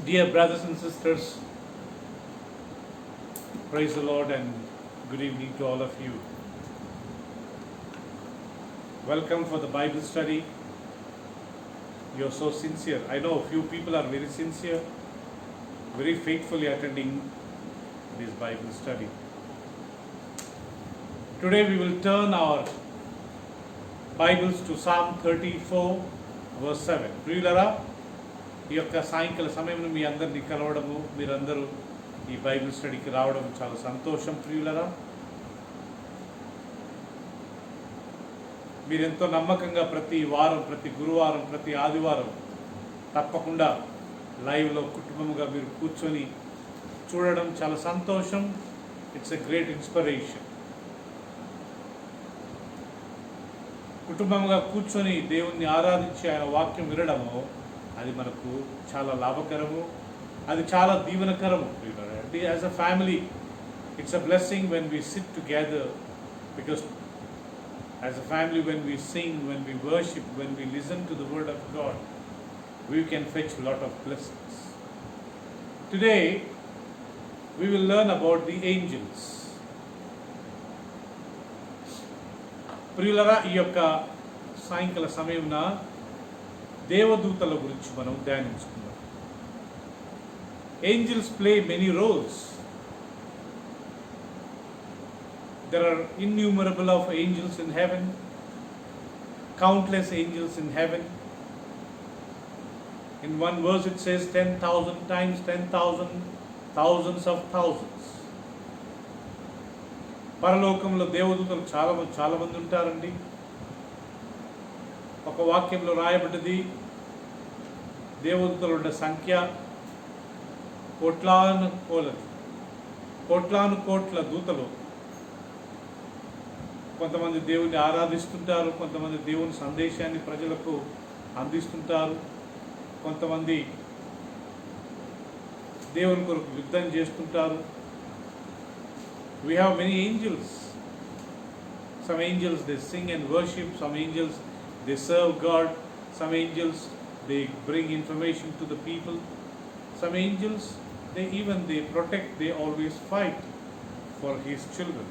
Dear brothers and sisters, praise the Lord and good evening to all of you. Welcome for the Bible study. You're so sincere. I know a few people are very sincere, very faithfully attending this Bible study. Today we will turn our Bibles to Psalm 34 verse 7. ప్రియులరా, ఈ యొక్క సాయంకాల సమయంలో మీ అందరినీ కలవడము, మీరందరూ ఈ Bible స్టడీకి రావడం చాలా సంతోషం. ప్రియులరా, మీరెంతో నమ్మకంగా ప్రతి వారం, ప్రతి గురువారం, ప్రతి ఆదివారం తప్పకుండా లైవ్లో కుటుంబంగా మీరు కూర్చొని చూడడం చాలా సంతోషం. It's a great inspiration. కుటుంబంగా కూర్చొని దేవుణ్ణి ఆరాధించి ఆయన వాక్యం వినడము అది మనకు చాలా లాభకరము, అది చాలా దీవెనకరము. As a family it's a blessing when we sit together, because as a family when we sing, when we worship, when we listen to the word of God, we can fetch lot of blessings. Today we will learn about the angels. ప్రియులరా, ఈ యొక్క సాయంకాల సమయంన దేవదూతల గురించి మనం ధ్యానించుకుందాం. Angels play many roles. There are innumerable of angels in heaven, countless angels in heaven. In one verse it says 10,000 times 10,000, thousands of thousands. పరలోకంలో దేవదూతలు చాలా మంది ఉంటారండి. ఒక వాక్యంలో రాయబడ్డది, దేవదూతలు ఉండే సంఖ్య కోట్లాను కోట్ల దూతలు. కొంతమంది దేవుని ఆరాధిస్తుంటారు, కొంతమంది దేవుని సందేశాన్ని ప్రజలకు అందిస్తుంటారు, కొంతమంది దేవుని కొరకు యుద్ధం చేస్తుంటారు. We have many angels. Some angels they sing and worship, some angels they serve God, some angels they bring information to the people, some angels they protect, they always fight for his children,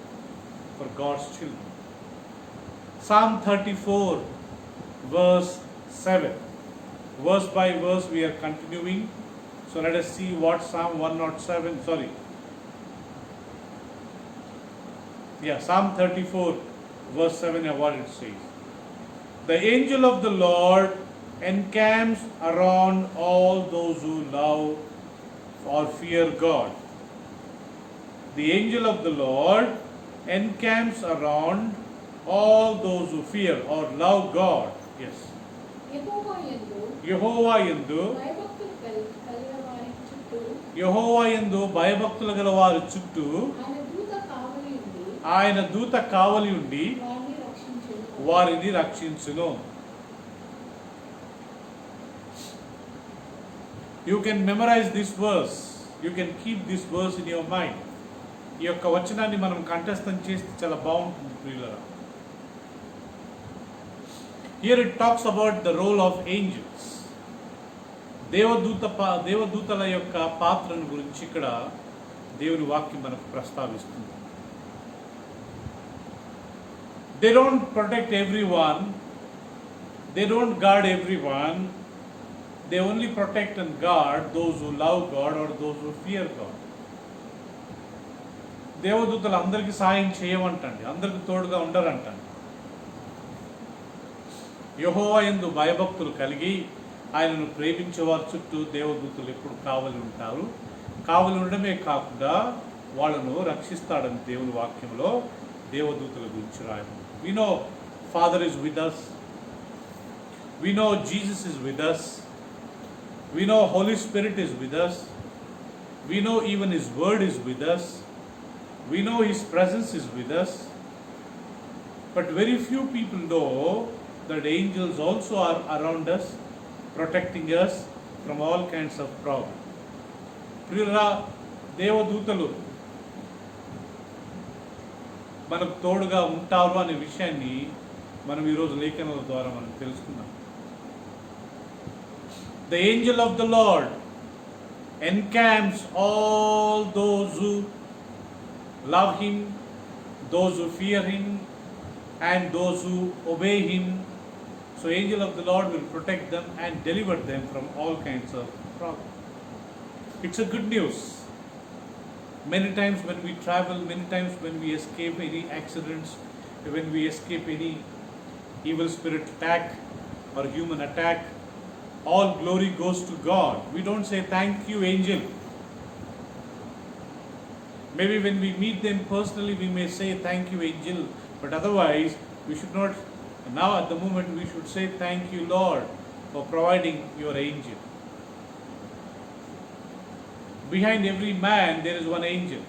for God's children. Psalm 34 verse 7. Verse by verse we are continuing. So let us see what Psalm 107, Psalm 34 verse 7, what it says. The angel of the Lord encamps around all those who love or fear God. The angel of the Lord encamps around all those who fear or love God. Yes. యెహోవా యందు భయభక్తులు గల వారి చుట్టూ ఆయన దూత కావలి ఉండి వారిని రక్షించును. You can memorize this verse. You can keep this verse in your mind. ఈ యొక్క వచనాన్ని మనం కంఠస్థం చేస్తే చాలా బాగుంటుంది ప్రియులారా. Here it talks about the role of angels. దేవదూతల యొక్క పాత్రను గురించి ఇక్కడ దేవుని వాక్యం మనకు ప్రస్తావిస్తుంది. They don't protect everyone. They don't guard everyone. They only protect and guard those who love God or those who fear God. దేవదూతలు అందరికీ సాయం చేయమంటండి, అందరికి తోడుగా ఉండరంటండి. యెహోవా యందు భయభక్తులు కలిగి ఆయనను ప్రేమించే వారి చుట్టూ దేవదూతలు ఎప్పుడు కావలి ఉంటారు. కావలి ఉండడమే కాకుండా వాళ్ళను రక్షిస్తాడని దేవుని వాక్యంలో దేవదూతల గురించి రాయడం. We know Father is with us. We know Jesus is with us. We know Holy Spirit is with us. We know even His Word is with us. We know His presence is with us. But very few people know that angels also are around us, protecting us from all kinds of problems. ప్రియులారా, దేవదూతలు మనకు తోడుగా ఉంటారు అనే విషయాన్ని మనం ఈరోజు లేఖనాల ద్వారా మనం తెలుసుకున్నాం. The angel of the Lord encamps all those who love him, those who fear him, and those who obey him. So angel of the Lord will protect them and deliver them from all kinds of problems. It's a good news. Many times when we travel, many times when we escape any accidents, when we escape any evil spirit attack or human attack, all glory goes to God. We don't say thank you angel. Maybe when we meet them personally we may say thank you angel, but otherwise we should not. Now at the moment we should say thank you Lord for providing your angel. Behind every man there is one angel.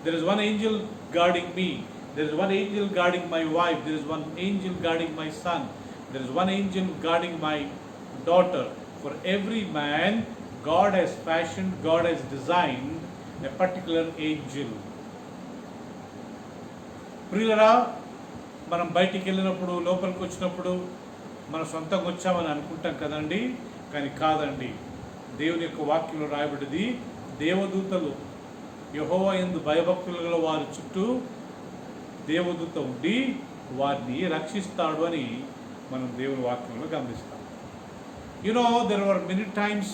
There is one angel guarding me. There is one angel guarding my wife. There is one angel guarding my son. There is one angel guarding my daughter. For every man, God has fashioned, God has designed a particular angel. ప్రియులరా, మనం బయటికి వెళ్ళినప్పుడు, లోపలికి వచ్చినప్పుడు మన సొంతంగా వచ్చామని అనుకుంటాం కదండి, కానీ కాదండి. దేవుని యొక్క వాక్యంలో రాయబడింది, దేవదూతలు యెహోవా యందు భయభక్తులు గల వారి చుట్టూ దేవదూత ఉండి వారిని రక్షిస్తాడు అని మనం దేవుని వాక్యంలో గమనిస్తాం. You know, there were many times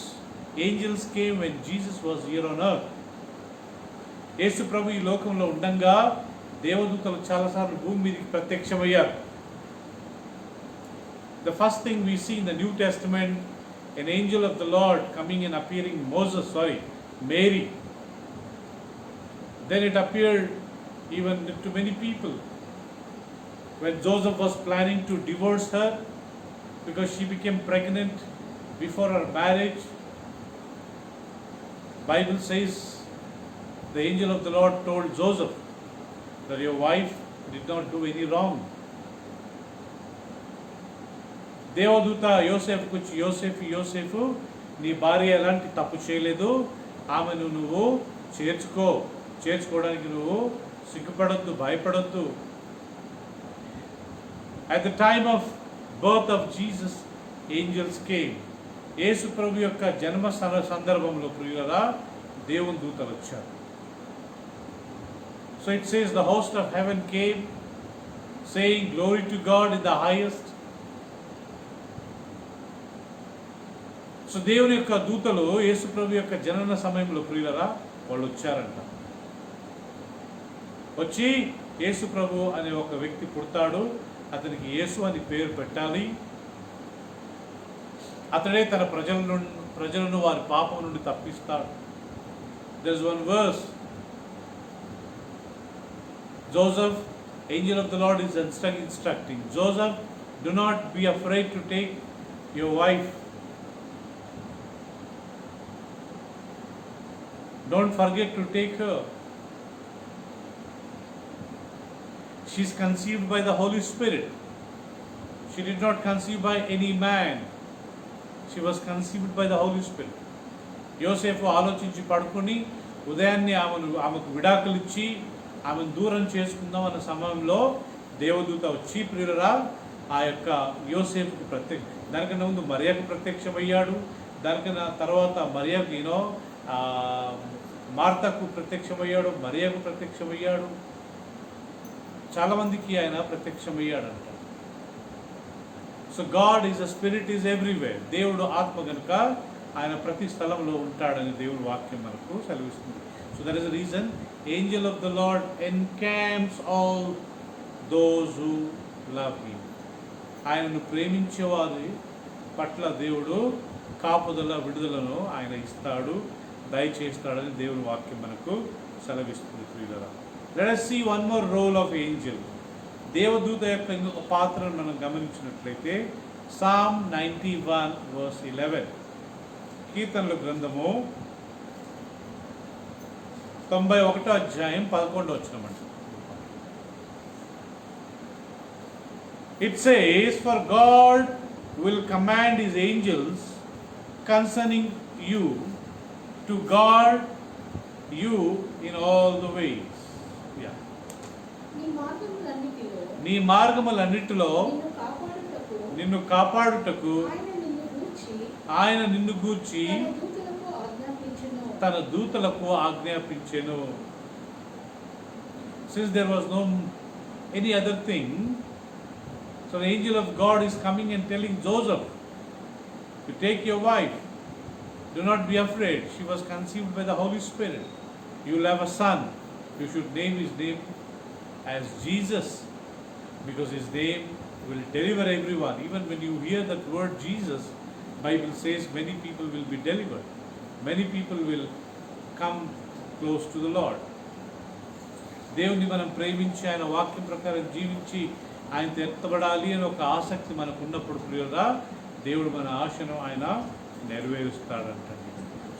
angels came when Jesus was here on earth. యేసు ప్రభు ఈ లోకంలో ఉండంగా దేవదూతలు చాలాసార్లు భూమి మీదకి ప్రత్యక్షమయ్యారు. The first thing we see in the New Testament, an angel of the Lord coming and appearing Mary. Then it appeared even to many people. When Joseph was planning to divorce her because she became pregnant before her marriage, Bible says the angel of the Lord told Joseph that your wife did not do any wrong. దేవదూత యోసేఫ్కు వచ్చి, యోసేఫు నీ భార్య ఎలాంటి తప్పు చేయలేదు, ఆమెను నువ్వు చేర్చుకోవడానికి నువ్వు సిగ్గుపడొద్దు, భయపడొద్దు. At the time of birth of Jesus, angels came. యేసు ప్రభు యొక్క జన్మ సందర్భంలో ప్రియులరా దేవుని దూతలు వచ్చారు. So it says the host of heaven came, saying glory to God in the highest. So దేవుని యొక్క దూతలు యేసు ప్రభు యొక్క జనన సమయంలో ప్రియులరా వాళ్ళు వచ్చారంట. వచ్చి యేసు ప్రభు అనే ఒక వ్యక్తి పుడతాడు, అతనికి యేసు అని పేరు పెట్టాలి, అతడే తన ప్రజలను వారి పాపం నుండి తప్పిస్తాడు. There is one verse, Joseph, angel of the Lord is instructing Joseph, do not be afraid to take your wife. Don't forget to take her. She is conceived by the Holy Spirit. She did not conceive by any man. She was conceived by the Holy Spirit. యోసేపు ఆలోచించి పడుకొని ఉదయాన్నే ఆమెకు విడాకులు ఇచ్చి ఆమెను దూరం చేసుకుందాం అన్న సమయంలో దేవదూత వచ్చి ప్రియులరా ఆ యొక్క యోసేపుకు దానికన్నా ముందు మరియకు ప్రత్యక్షమయ్యాడు. దానికన్నా తర్వాత మరియకు మార్తకు ప్రత్యక్షమయ్యాడు, మరియకు ప్రత్యక్షమయ్యాడు, చాలా మందికి ఆయన ప్రత్యక్షమయ్యాడంట. So God is a spirit, is everywhere. దేవుడు ఆత్మ కనుక ఆయన ప్రతి స్థలంలో ఉంటాడని దేవుడు వాక్యం మనకు సెలవిస్తుంది. So that is the reason angel of the Lord encamps all those who love him. ఆయనను ప్రేమించే వారి పట్ల దేవుడు కాపుదల, విడుదలను ఆయన ఇస్తాడు, దయచేస్తాడని దేవుని వాక్యం మనకు సెలవిస్తుంది. ప్రియులారా, let us see one more role of angel. దేవదూత యొక్క ఇంకొక పాత్రను మనం గమనించినట్లయితే Psalm 91 verse 11, కీర్తనల గ్రంథము 91వ అధ్యాయం 11వ వచనం. It says, for God will command his angels concerning you to guard you in all the ways. Yeah. నీ మార్గములన్నిటిలో నిన్ను కాపాడుటకు ఆయన నిన్ను గూర్చి తన దూతలకు ఆజ్ఞాపించెను. Since there was no any other thing, so the angel of God is coming and telling Joseph, you take your wife, do not be afraid, she was conceived by the Holy Spirit, you will have a son, you should name his name as Jesus, because his name will deliver everyone. Even when you hear that word Jesus, Bible says many people will be delivered, many people will come close to the Lord. దేవుని మనం ప్రేమించి ఆయన వాక్యం ప్రకారం జీవించి ఆయనతో ఎత్తబడాలి అని ఒక ఆసక్తి మనకు ఉన్నప్పుడు ప్రియులారా, దేవుడు మన ఆశను ఆయన నెరవేరుస్తాడంటండి.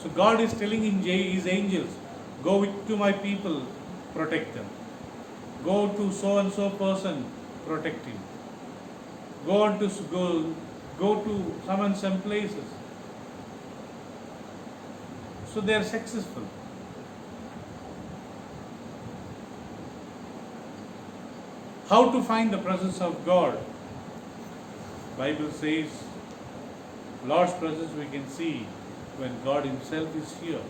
So God is telling in his angels, go with to my people, protect them. Go to so and so person, protect him. Go to some places. So they are successful. How to find the presence of God? Bible says, Lord's presence we can see when God himself is here.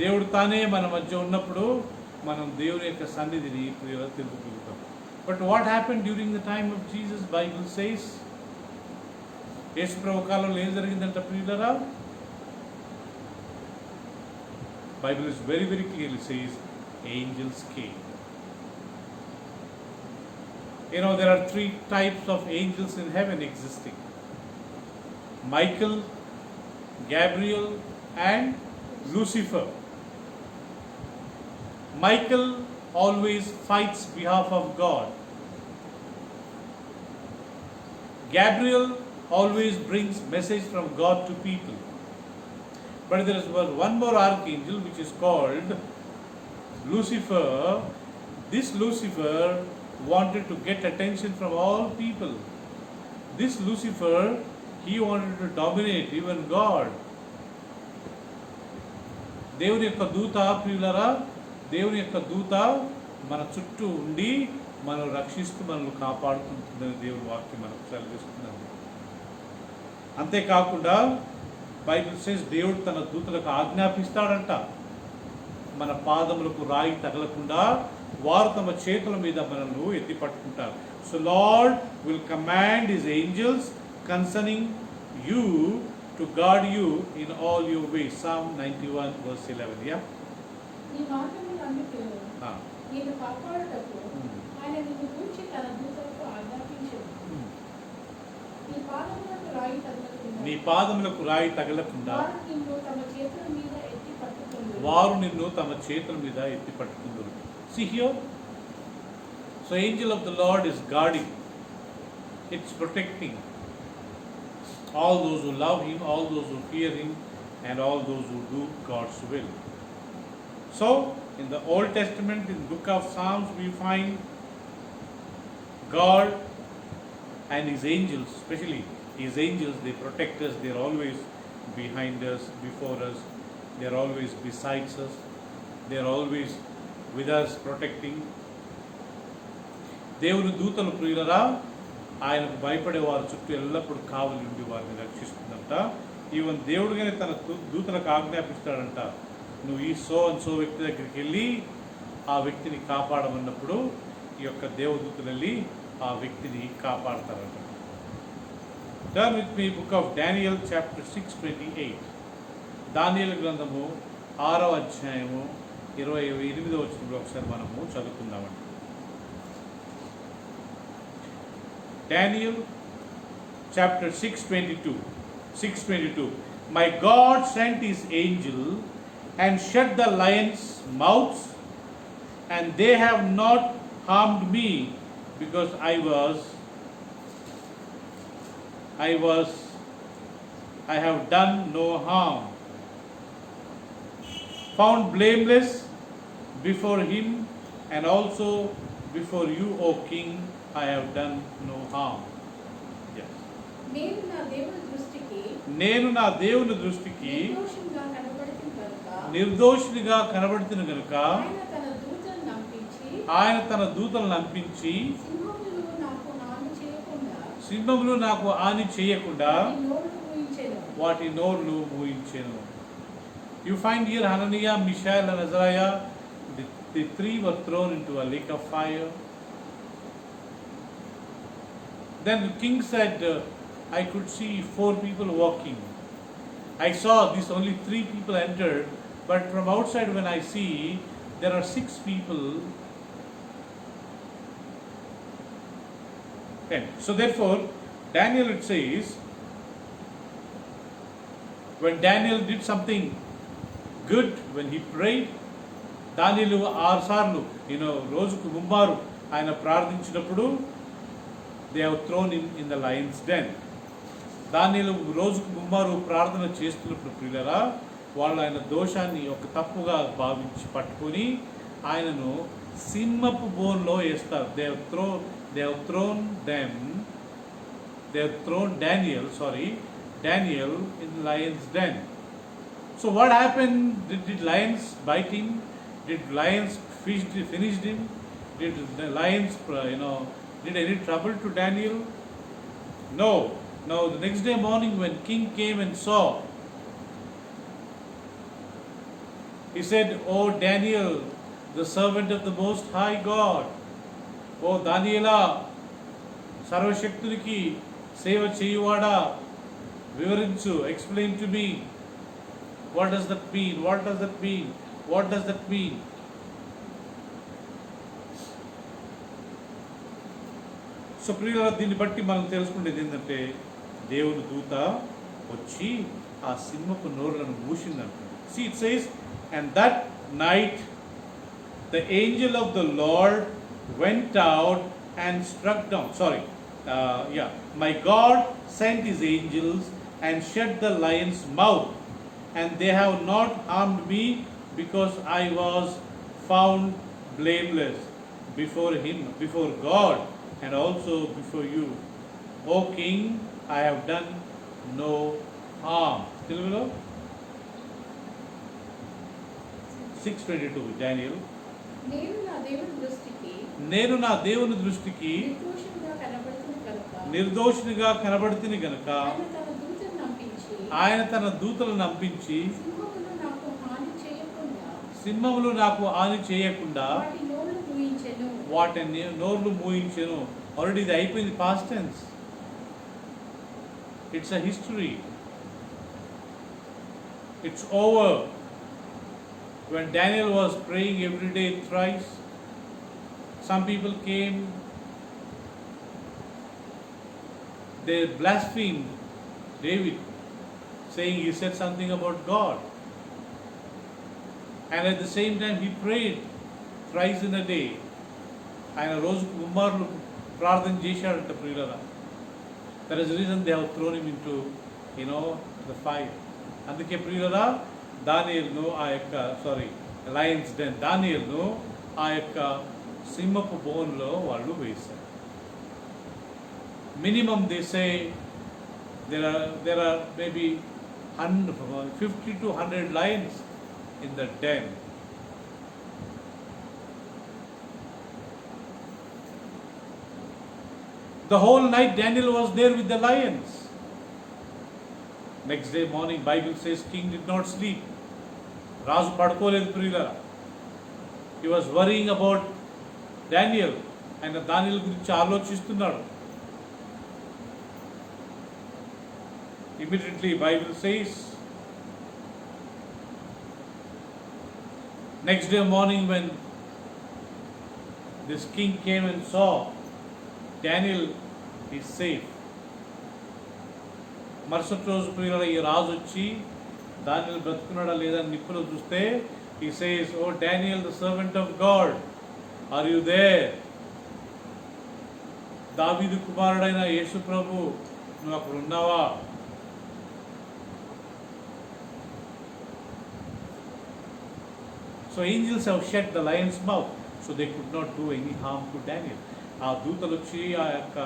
దేవుడు తానే మన మధ్య ఉన్నప్పుడు మనం దేవుని యొక్క సన్నిధిని తెలుసుకుంటాం. But what happened during the time of Jesus? Bible says, యేసు ప్రభు కాలంలో ఏం జరిగిందంట ప్రియులారా? Bible is very very clearly says angels came. You know, there are 3 types of angels in heaven existing: Michael, Gabriel and Lucifer. Michael always fights behalf of God. Gabriel always brings message from God to people. But there is one more archangel which is called Lucifer. This Lucifer wanted to get attention from all people. This Lucifer, he wanted to dominate even God. దేవుని యొక్క దూత ప్రియులారా, దేవుని యొక్క దూత మన చుట్టూ ఉండి మనం రక్షిస్తూ మనల్ని కాపాడుతుంటుందని దేవుని వాక్యం మనకు సెలవిస్తుందండి. అంతేకాకుండా బైబిల్ సేస్ దేవుడు తన దూతలకు ఆజ్ఞాపిస్తాడంట, మన పాదములకు రాయి తగలకుండా వారు తమ చేతుల మీద మనల్ని ఎత్తి పట్టుకుంటారు. So Lord will command his angels concerning you to guard you in all your ways. Psalm 91 verse 11. Yeah. నీ మార్గములన్నిటిలో నిన్ను కాపాడుటకు ఆయన నిన్ను గూర్చి తన దూతలకు ఆజ్ఞాపించెను. నీ పాదములకు రాయి తగలకుండా వారు నిన్ను తమ చేతుల మీద ఎత్తి పట్టుకుందురు. See here, so angel of the Lord is guarding, it's protecting all those who love him, all those who fear him, and all those who do God's will. So in the Old Testament, in the book of Psalms, we find God and his angels, especially his angels, they protect us. They are always behind us, before us, they are always besides us, they are always with us, protecting. దేవుని దూతలు ప్రియులరా, ఆయనకు భయపడే వారి చుట్టూ ఎల్లప్పుడూ కావలి ఉండి వారిని రక్షిస్తుందంట. ఈవెన్ దేవుడుగానే తన దూతలకు ఆజ్ఞాపిస్తాడంట, నువ్వు ఈ సో అండ్ సో వ్యక్తి దగ్గరికి వెళ్ళి ఆ వ్యక్తిని కాపాడమన్నప్పుడు ఈ యొక్క దేవదూతలు వెళ్ళి ఆ వ్యక్తిని కాపాడతారంట. Turn with me, book of Daniel chapter 6:28. దానియేలు గ్రంథము 6వ అధ్యాయము 28వ వచనంలో ఒకసారి మనము చదువుకుందామండి. Daniel chapter 6:22. My God sent his angel and shut the lions' mouths, and they have not harmed me, because I have done no harm. Found blameless before him, and also before you, O king, I have done no harm. Yes. నేను నా దేవుని దృష్టికి నిర్దోషినిగా కనబడుతున్న గనుక ఆయన తన దూతలను నంపించి సింహములు నాకు హాని చేయకుండా వాటి నోర్లు మూయించెను. You find here Hananiah, Mishael, and Azariah. The three were thrown into a lake of fire. Then the king said, I could see 4 people walking. I saw these only 3 people entered, but from outside when I see, there are 6 people. And so therefore, Daniel, it says, when Daniel did something good, when he prayed, దానిలు 6 సార్లు రోజుకు 3 ఆయన ప్రార్థించినప్పుడు they have thrown him in the lion's den. దానిలు రోజుకు 3 ప్రార్థన చేస్తున్నప్పుడు ప్రియులారా, వాళ్ళు ఆయన దోషాన్ని ఒక తప్పుగా భావించి పట్టుకొని ఆయనను సింహపు బోన్లో వేస్తారు. They have thrown Daniel in the lion's den. So what happened? Did lions bite him? Did lions finish him? Did the lions did any trouble to Daniel? No. Now the next day morning when king came and saw, he said, "Oh Daniel, the servant of the most high God, oh Daniela, సర్వశక్తునికి సేవ చేయువాడా, వివరించు, explain to me, what does that mean? What does that mean? What does that mean?" So ప్రియులారా, దీన్ని బట్టి మనం తెలుసుకునేది ఏంటంటే, దేవుని దూత వచ్చి ఆ సింహపు నోరులను మూసిందంటాడు. See, it says, and that night the angel of the Lord went out and struck down. My God sent his angels and shut the lion's mouth, and they have not harmed me, because I was found blameless before him, before God, and also before you. O king, I have done no harm. Telugulo 6:22 Daniel. నేను నా దేవుని దృష్టికి నిర్దోషినిగా కనబడుతుంది గనుక ఆయన తన దూతలను నంపించి సింహములు నాకు హాని చేయకుండా వాటి నోర్లు మూయించెను. ఆల్రెడీ ఇది అయిపోయింది, past tense. It's a history. It's over. When Daniel was praying every day thrice, some people came, they blasphemed David, saying he said something about God. And at the same time he prayed thrice in a day. ఆయన రోజుకు 3 ప్రార్థన చేశాడంట ప్రియులారా. That is the reason they have thrown him into the fire. అందుకే ప్రియులారా, దానియేలును Lions den, దానియేలును ఆ యొక్క సింహపు బోన్లో వాళ్ళు వేశారు. Minimum they say there are maybe 50 to 100 lions in the den. The whole night Daniel was there with the lions. Next day morning, Bible says king did not sleep. రాజు పడుకోలేదు ప్రియులారా. He was worrying about Daniel. ఆయన దానియేలు గురించి ఆలోచిస్తున్నాడు. Immediately Bible says, next day morning when this king came and saw Daniel is safe. మరుసటి రోజు ప్రియులారా, ఈ రాజు వచ్చి దానియేలు బ్రతుకున్నాడా లేదా నిప్పులో చూస్తే, he says, "Oh Daniel, the servant of God, are you there? దావీదు కుమారుడైన యేసు ప్రభు, నువ్వు అక్కడ ఉన్నావా?" So angels have shut the lion's mouth, so they could not do any harm to Daniel. ఆ దూతలు వచ్చి ఆ యొక్క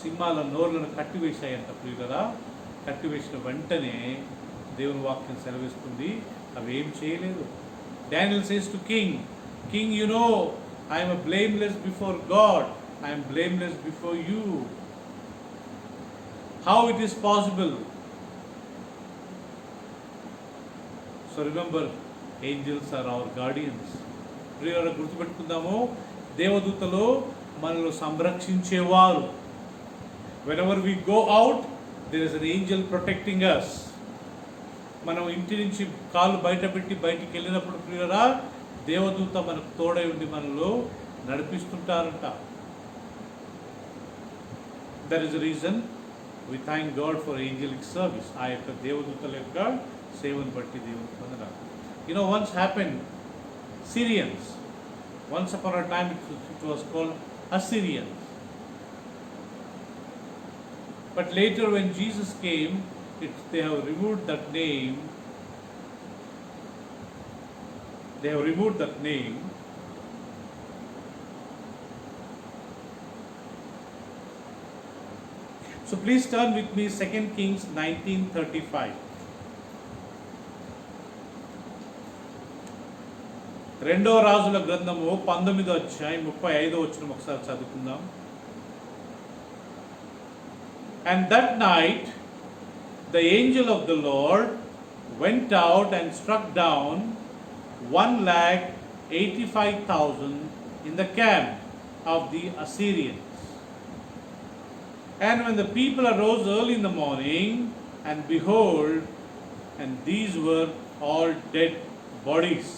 సింహాల నోర్లను కట్టివేశాయంట ప్రియులారా. కట్టివేసిన వెంటనే దేవుని వాక్యం సెలవిస్తుంది, అవి ఏం చేయలేదు. Daniel says to king, I am blameless before God, I am blameless before you. How it is possible? So remember, angels are our guardians. ప్రియులారా, గుర్తుపెట్టుకుందాము, దేవదూతలు మనల్ని సంరక్షించేవారు. Whenever we go out, there is an angel protecting us. మనం ఇంటి నుంచి కాళ్ళు బయట పెట్టి బయటికి వెళ్ళినప్పుడు ప్రియులారా, దేవదూత మనకు తోడై ఉండి మనలో నడిపిస్తుంటారంట. That is the reason we thank God for angelic service. ఆ యొక్క దేవదూతల యొక్క సేవను బట్టి దేవుని పొందడం. You know, once happened, Syrians. Once upon a time it was called Assyrians. But later when Jesus came, they have removed that name. They have removed that name. So please turn with me 2 Kings 19:35. రెండో రాజుల గ్రంథము 19వ అధ్యాయం 35వ వచనం ఒకసారి చదువుకుందాం. And that night the angel of the Lord went out and struck down 185,000 in the camp of the Assyrians. And when the people arose early in the morning, and behold, and these were all dead bodies.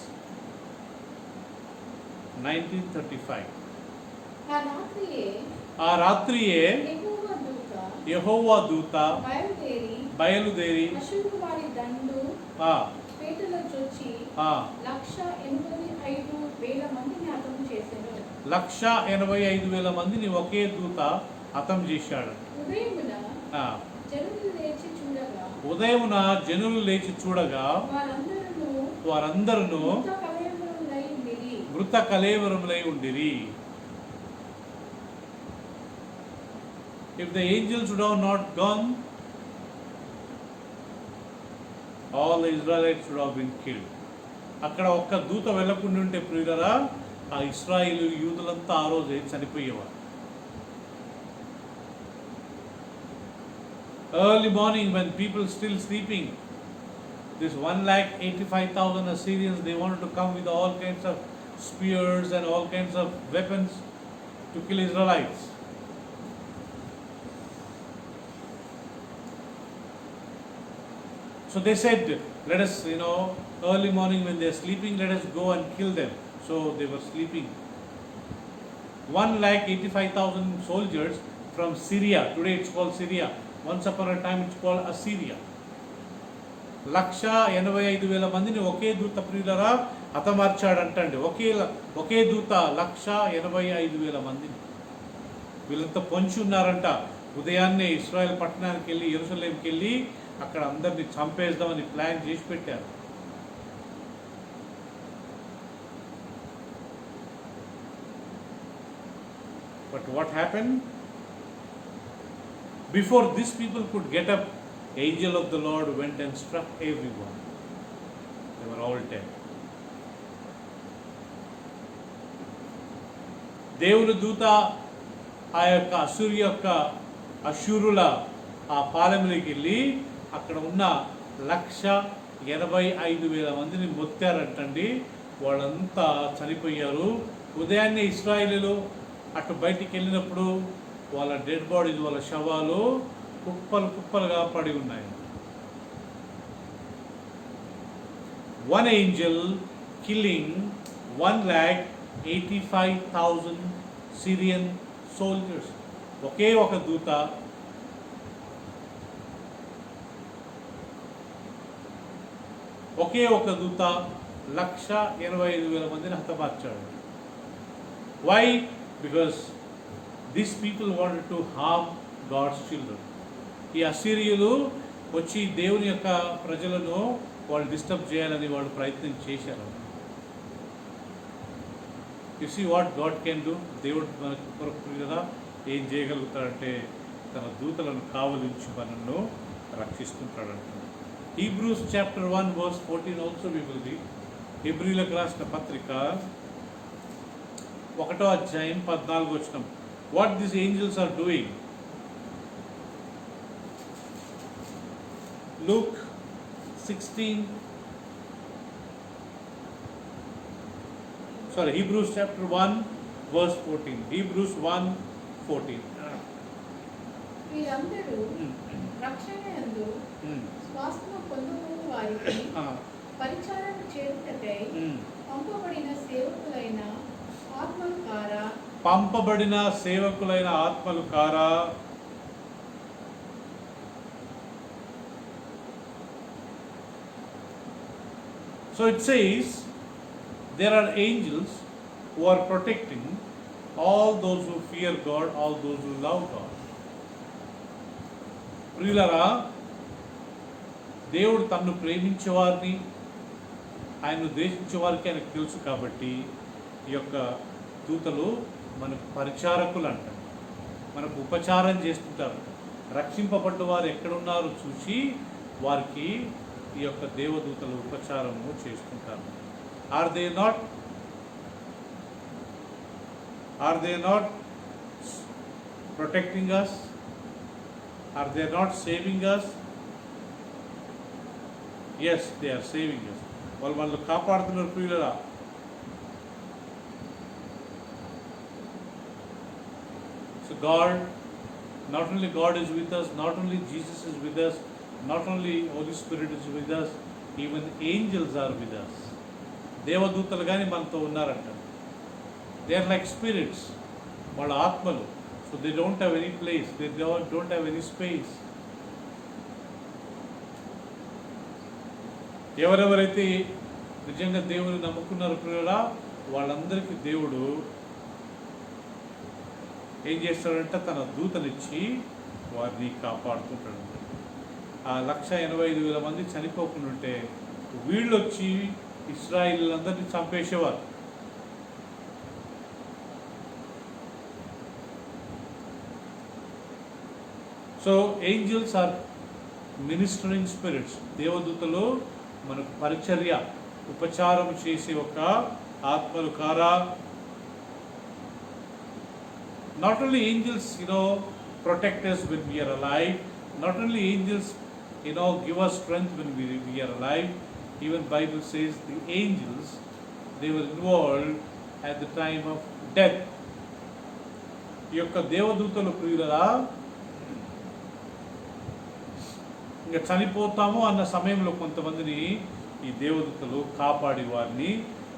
1935. ఆ రాత్రియే యెహోవా దూత బయలుదేరి ఆ 185,000 మందిని ఒకే దూత హతం చేశాడు. ఉదయమున జనులు లేచి చూడగా వారందరూ మృత కళేవరములై ఉండిరి. If the angels would have not gone, all the Israelites would have been killed. అక్కడ ఒక్క దూత వెళ్ళకుండా ఉంటే ప్రియులారా, ఆ ఇశ్రాయేలు యూదులంతా ఆ రోజు చనిపోయేవారు. Early morning when people still sleeping, this 185,000 Assyrians, they wanted to come with all kinds of spears and all kinds of weapons to kill Israelites. So they said, let us, early morning when they are sleeping, let us go and kill them. So they were sleeping. 185,000 soldiers from Syria. Today it's called Syria. Once upon a time it's called Assyria. 185,000 మందిని ఒకే దూత ప్రియులరా హతమార్చాడంటండి. ఒకే దూత 185,000 మందిని. వీళ్ళంతా పొంచి ఉన్నారంట. ఉదయాన్నే ఇశ్రాయేల్ పట్టణానికి వెళ్ళి, యెరూషలేంకి వెళ్ళి అక్కడ అందరినీ చంపేద్దామని ప్లాన్ చేసి పెట్టారు. But what happened? Before these people could get up, angel of the Lord went and struck everyone. They were all dead. దేవుని దూత ఆ యొక్క అశూరుల ఆ పాలెంలోకి వెళ్ళి అక్కడ ఉన్న 185,000 మందిని మొత్తారంటండి. వాళ్ళంతా చనిపోయారు. ఉదయాన్నే ఇశ్రాయేలీలు అటు బయటికి వెళ్ళినప్పుడు వాళ్ళ డెడ్ బాడీస్, వాళ్ళ శవాలు కుప్పలుగా పడి ఉన్నాయి. One angel killing 185,000 Syrian soldiers. ఒకే ఒక దూత ఒకే ఒక దూత 185,000 మందిని హతమార్చాడు. Why? Because these people wanted to harm God's children. ఈ అసిరియులు వచ్చి దేవుని యొక్క ప్రజలను వాళ్ళు డిస్టర్బ్ చేయాలని వాళ్ళు ప్రయత్నం చేశారు. You see what God can do. దేవుడు మనకు కొరకు కదా ఏం చేయగలుగుతాడంటే తన దూతలను కావలించి మనల్ని రక్షిస్తుంటాడంట. Hebrews chapter 1 verse 14 also we will read. హెబ్రీయులకు రాసిన పత్రిక 1వ అధ్యాయం 14వ వచనం. What these angels are doing. Luke 16 Sorry, Hebrews chapter 1 verse 14. Hebrews 1:14. వీరందరూ రక్షణ యందు స్వాస్థ్యము పొందుకున్న వారికి పరిచారణ చేయుటకై పంపబడిన సేవకులైన ఆత్మలు కారా? పంపబడిన సేవకులైన ఆత్మలు కారా? So it says there are angels who are protecting all those who fear God, all those who love God. ప్రియులారా, దేవుడు తన్ను ప్రేమించే వారిని, ఆయన్ను ద్వేషించే వారికి ఆయనకు తెలుసు కాబట్టి ఈ యొక్క దూతలు మనకు పరిచారకులు అంటారు, మనకు ఉపచారం చేస్తుంటారు. రక్షింపబడ్డ వారు ఎక్కడున్నారో చూసి వారికి ఈ యొక్క దేవదూతలు ఉపచారము చేస్తుంటారు. Are they not protecting us? Are they not saving us? Yes, they are saving us. వాళ్ళు మనల్ని కాపాడుతున్నారు ప్రియులరా. So God, not only God is with us, not only Jesus is with us, not only Holy Spirit is with us, even angels are with us. దేవదూతలు కానీ మనతో ఉన్నారంట. They are like spirits. వాళ్ళ ఆత్మలు. So they don't have any place, they don't have any space. ఎవరెవరైతే నిజంగా దేవుని నమ్ముకున్నారు ప్రియులారా, వాళ్ళందరికీ దేవుడు ఏం చేస్తాడంటే తన దూతనిచ్చి వారిని కాపాడుకుంటాడు. ఆ 185,000 మంది చనిపోకుండా ఉంటే వీళ్ళు వచ్చి ఇశ్రాయేలీయులందరినీ చంపేసేవారు. So angels are ministering spirits. దేవదూతలు మనకు పరిచర్య ఉపచారం చేసే ఒక ఆత్మలు కారా? Not only angels, protect us when we are alive. Not only angels, give us strength when we are alive. Even Bible says the angels, they were involved at the time of death. ఈ యొక్క దేవదూతలు ప్రియులరా, ఇంకా చనిపోతాము అన్న సమయంలో కొంతమందిని ఈ దేవదూతలు కాపాడి వారిని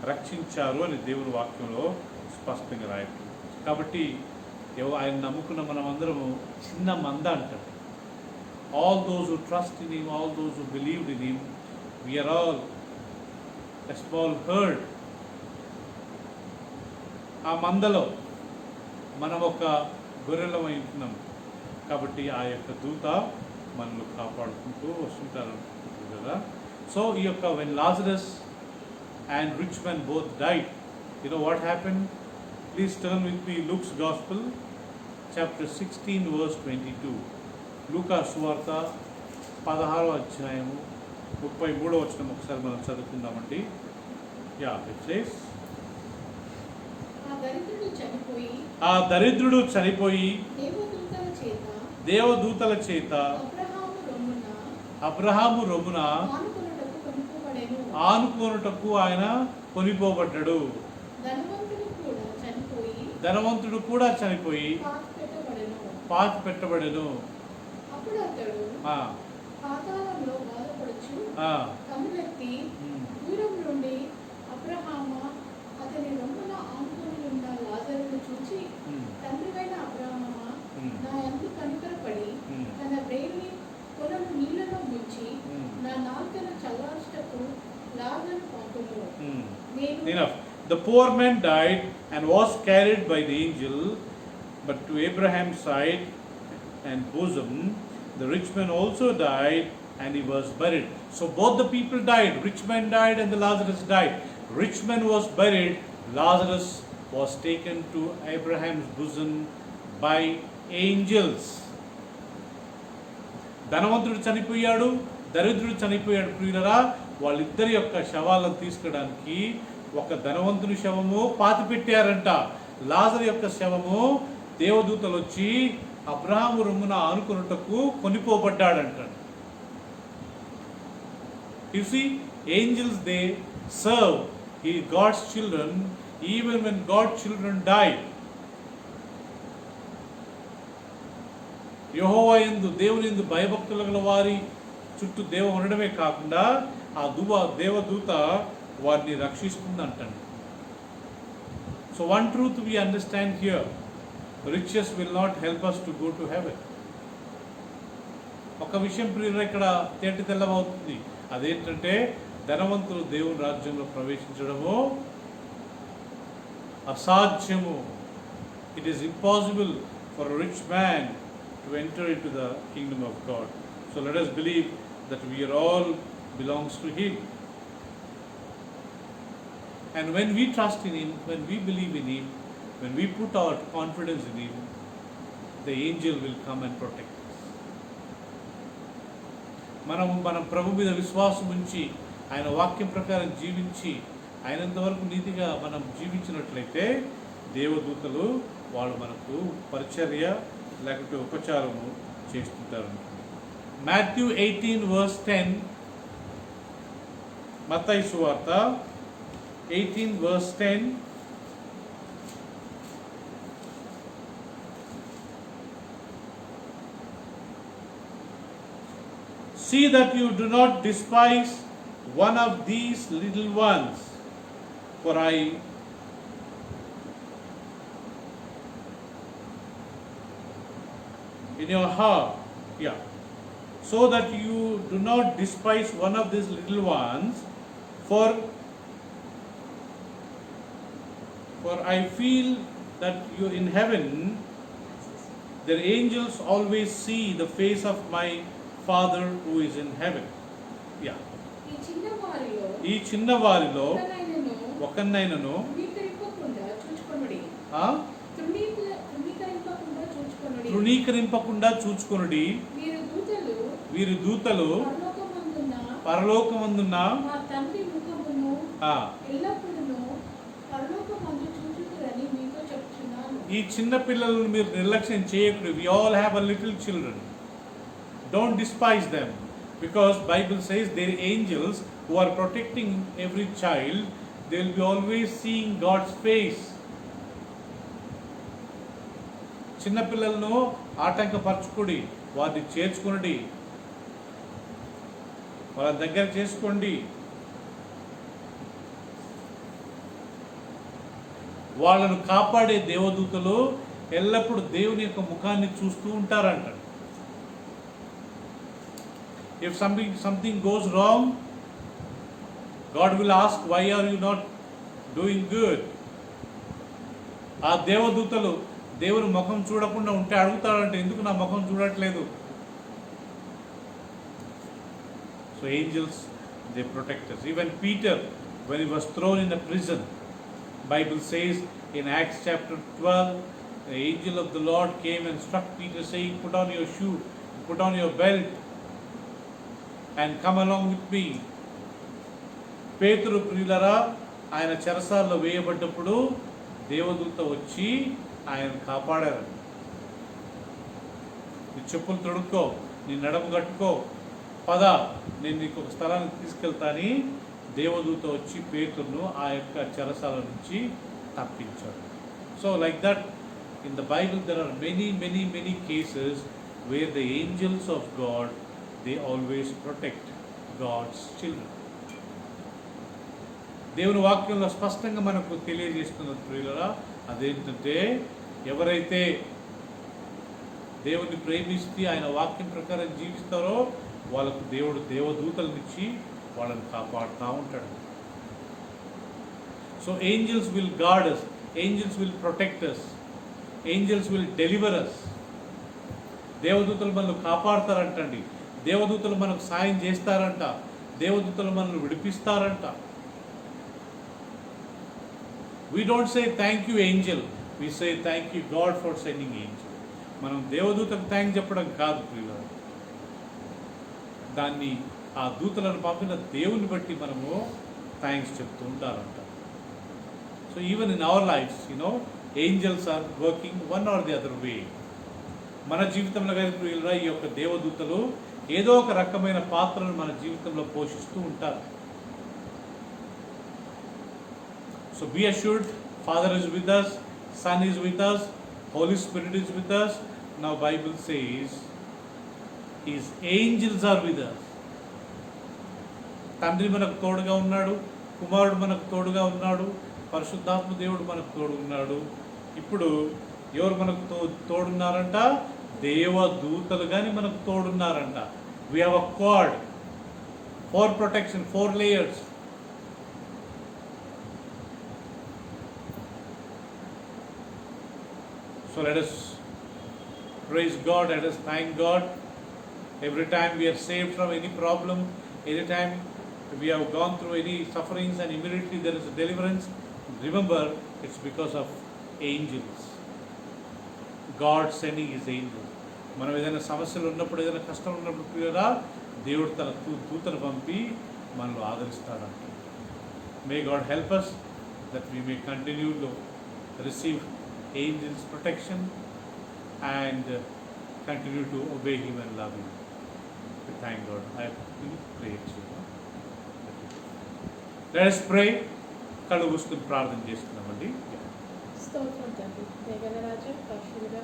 రక్షించారు అని దేవుని వాక్యంలో స్పష్టంగా రాయట్లేదు. కాబట్టి ఆయన నమ్ముకున్న మనం అందరము చిన్న మంద అంటారు. All those who trust in him, all those who believed in him, we are all a small herd. ఆ మందలో మనం ఒక గొర్రెలమై ఉంటున్నాం. కాబట్టి ఆ యొక్క దూత మనల్ని కాపాడుకుంటూ వస్తుంటారు కదా. సో ఈ యొక్క when Lazarus and rich man both died, what happened? Please turn with me Luke's Gospel, chapter 16 verse 22. లూకా సువార్త 16వ అధ్యాయము 33వ వచనం ఒకసారి మనం చదువుకుందామండి. It says, ఆ దరిద్రుడు చనిపోయి దేవదూతల చేత అబ్రహాము రొమ్మున ఆనుకొనుటకు ఆయన కొనిపోబడ్డాడు. ధనవంతుడు కూడా చనిపోయి పాతి పెట్టబడెను. Enough. The poor man died and was carried by the angel, but to Abraham's side and bosom. The rich man also died and he was buried. So both the people died. Rich man died and the Lazarus died. Rich man was buried. Lazarus was taken to Abraham's bosom by angels. ధనవంతుడు చనిపోయాడు, దరిద్రుడు చనిపోయాడు. ప్రియులరా, వాళ్ళిద్దరి యొక్క శవాలను తీసుకోవడానికి ఒక ధనవంతుని శవము పాతి పెట్టారంట. లాజరు యొక్క శవము దేవదూతలు వచ్చి Abraham రొమ్మున ఆనుకొనుటకు కొనిపోబడ్డాడంట. You see, angels, they serve God's children Even when God's children died, యెహోవా యందు దేవుని యందు భయభక్తులు గల వారి చుట్టూ దేవ ఉండడమే కాకుండా ఆ దేవదూత వారిని రక్షిస్తుందంటండి. So one truth we understand here, riches will not help us to go to heaven. ఒక విషయం ప్రియులు ఇక్కడ తేటి తెల్లమవుతుంది, అదేంటంటే ధనవంతులు దేవుని రాజ్యంలో ప్రవేశించడము అసాధ్యము. It is impossible for a rich man to enter into the kingdom of God. So let us believe that we are all belongs to Him. And when we trust in Him, when we believe in Him, when we put our confidence in Him, the angel will come and protect us. మనం ప్రభు మీద విశ్వాసం ఉంచి ఆయన వాక్యం ప్రకారం జీవించి ఆయనంత వరకు నీతిగా మనం జీవించినట్లయితే దేవదూతలు వాళ్ళు మనకు పరిచర్య లేకపోతే ఉపచారము చేస్తుంటారు. మాథ్యూ 18:10, మత్తయి సువార్త 18:10. See that you do not despise one of these little ones, for I in your heart, so that you do not despise one of these little ones, for I feel that you in heaven, their angels always see the face of my Father who is in heaven. ఈ చిన్న వారిలో ఒకనైనను తృణీకరింపకుండా చూచుకొనుడి. వీరి దూతలు పరలోకమందున్న ఈ చిన్న పిల్లలను మీరు నిర్లక్ష్యం చేయకూడదు. We all have a little children. Don't despise them, because Bible says they are angels who are protecting every child. They will be always seeing God's face. చిన్న పిల్లలను ఆటంకపరచుకోండి, వారిని చేర్చుకోండి, వాళ్ళ దగ్గర చేసుకోండి. వాళ్ళను కాపాడే దేవదూతలు ఎల్లప్పుడూ దేవుని యొక్క ముఖాన్ని చూస్తూ ఉంటారంట. If something goes wrong, God will ask, why are you not doing good? ఆ దేవదూతలు దేవుని ముఖం చూడకుండా ఉంటే అడుగుతాడంటే, ఎందుకు నా ముఖం చూడట్లేదు? So angels, they protect us. Even Peter, when he was thrown in a prison, Bible says in Acts chapter 12, the angel of the Lord came and struck Peter, saying, put on your shoe, put on your belt, and come along with me. పేతురు ప్రియులరా, ఆయన చెరసాల్లో వేయబడ్డప్పుడు దేవదూత వచ్చి ఆయన కాపాడారు. నీ చెప్పులు తొడుక్కో, నీ నడుము కట్టుకో, పద, నేను నీకు ఒక స్థలానికి తీసుకెళ్తాని దేవదూత వచ్చి పేతురును ఆ యొక్క చెరసాల నుంచి తప్పించాడు. So like that in the Bible there are many cases where the angels of God, they always protect God's children. దేవుని వాక్యంలో స్పష్టంగా మనకు తెలియజేస్తున్నది ప్రియులారా, అదేంటంటే ఎవరైతే దేవుని ప్రేమిస్తే ఆయన వాక్యం ప్రకారం జీవిస్తారో వాళ్ళకు దేవుడు దేవదూతలనిచ్చి వాళ్ళని కాపాడుతూ ఉంటాడు. So angels will guard us, angels will protect us, angels will deliver us. దేవదూతలు మనల్ని కాపాడతారంటండి, దేవదూతలు మనకు సాయం చేస్తారంట, దేవదూతలు మనల్ని విడిపిస్తారంట. We don't say thank you angel, we say thank you God for sending angel. మనం దేవదూతకు థ్యాంక్ చెప్పడం కాదు ప్రియులారా, దాన్ని ఆ దూతలను పంపిన దేవుని బట్టి మనము థ్యాంక్స్ చెప్తూ ఉంటారంట. So even in our lives angels are working one or the other way. మన జీవితంలో కానీ ప్రియులారా ఈ యొక్క దేవదూతలు ఏదో ఒక రకమైన పాత్రను మన జీవితంలో పోషిస్తూ ఉంటారు. So be assured, Father is with us, Son is with us, Holy Spirit is with us. Now Bible says His angels are with us. తండ్రి మనకు తోడుగా ఉన్నాడు, కుమారుడు మనకు తోడుగా ఉన్నాడు, పరిశుద్ధాత్మ దేవుడు మనకు తోడు ఉన్నాడు. ఇప్పుడు ఎవరు మనకు తోడున్నారంట? దేవదూతలు కానీ మనకు తోడున్నారంట. We have a cord for protection, 4 layers. So let us praise God, let us thank God. Every time we are saved from any problem, anytime we have gone through any sufferings and immediately there is a deliverance, remember it's because of angels. God sending His angels. మనం ఏదైనా సమస్యలు ఉన్నప్పుడు, ఏదైనా కష్టం ఉన్నప్పుడు కూడా దేవుడు తన దూతను పంపి మనల్ని ఆదరిస్తాడంట. May God help us that we may continue to receive angels' protection and continue to obey Him and love Him. We thank God. I will pray to you. Let us pray. కళ్ళు మూసుకుని ప్రార్థన చేసుకున్నామండి. స్తోత్రం తండ్రి, దేవరాజ, పరిశుద్ధుడా,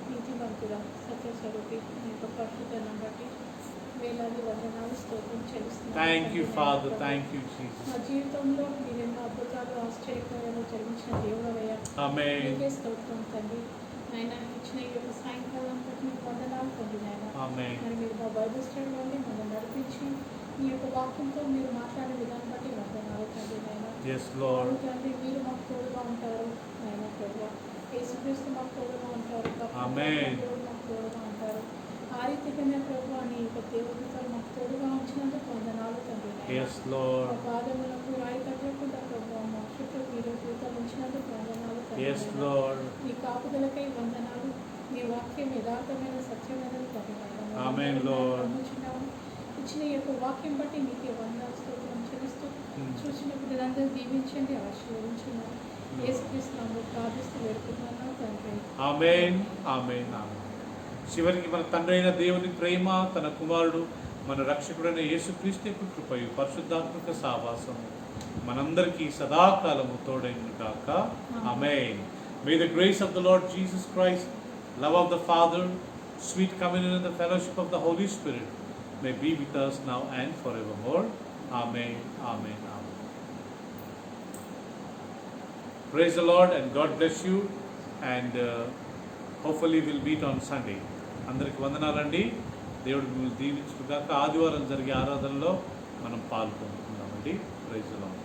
నీతిమంతుడా, సత్యస్వరూపి, నీ యొక్క పరిశుద్ధతను బట్టి వేలాది వందనాలు స్తోత్రం చెల్లిస్తున్నాను. Thank you, Father. Thank you, Jesus. మా జీవితంలో మీరు ఎన్నో అద్భుతాలు, ఆశ్చర్యకార్యాలు జరిగించిన దేవుడవయ్యా, Amen. నీకే స్తోత్రం తండ్రి. నాయన ఇచ్చిన ఈ యొక్క సాయంకాలం బట్టి మీకు వందనాలు తండ్రి. నాయన Amen. మరి మీరు మా బైబిల్ స్టడీలోని మమ్మల్ని నడిపించి మీ యొక్క వాక్యంతో మీరు మాట్లాడే విధానం బట్టి వందనాలు తండ్రి. నాయన Yes, Lord. తండ్రి, మీరు మాకు తోడుగా ఉంటారు. నాయన ప్రభు యేసుక్రీస్తు మాకు తోడుగా ఉంటారు. Amen. దేవుడు మాకు తోడుగా ఉంటారు. ఆ రీతిగానే ప్రభు నీ యొక్క దేవుడితో మాకు తోడుగా ఉంచినందుకు వందనాలు తండ్రి. Yes, Lord. మా పాదములకు రాయి తగ్గకుండా ప్రభు మా చుట్టూ మీరు దూతలు ఉంచినందుకు వందనాలు తండ్రి. Yes, Lord. నీ కాపుదలకై వందనాలు. నీ వాక్యం యథార్థమైన సత్యమైనది తండ్రి. Amen, Lord. ఇచ్చిన ఈ యొక్క వాక్యం బట్టి నీకే వందనాలు స్తోత్రం చెల్లిస్తూ చూసిన బిడ్డలందరూ దీవించండి, ఆశీర్వదించండి. యేసుక్రీస్తు నామములో ప్రార్థిస్తూ వేడుకుంటున్నాను తండ్రి. ఆమేన్, ఆమేన్, ఆమేన్. చివరికి మన తండ్రి అయిన దేవుని ప్రేమ, తన కుమారుడు మన రక్షకుడైన యేసుక్రీస్తు యొక్క కృపయు, పరిశుద్ధాత్మక సహవాసము మనందరికీ సదాకాలము తోడైన గాక. ఆమేన్. May the grace of the Lord Jesus Christ, love of the Father, sweet communion and the fellowship of the Holy Spirit may be with us now and forevermore. Amen, amen, amen. Praise the Lord and God bless you, and hopefully we'll meet on Sunday. అందరికి వందనాలండి. దేవుడు మిమ్మల్ని దీవించుగాక. ఆదివారం జరిగే ఆరాధనలో మనం పాల్గొంటున్నామండి. Praise the lord.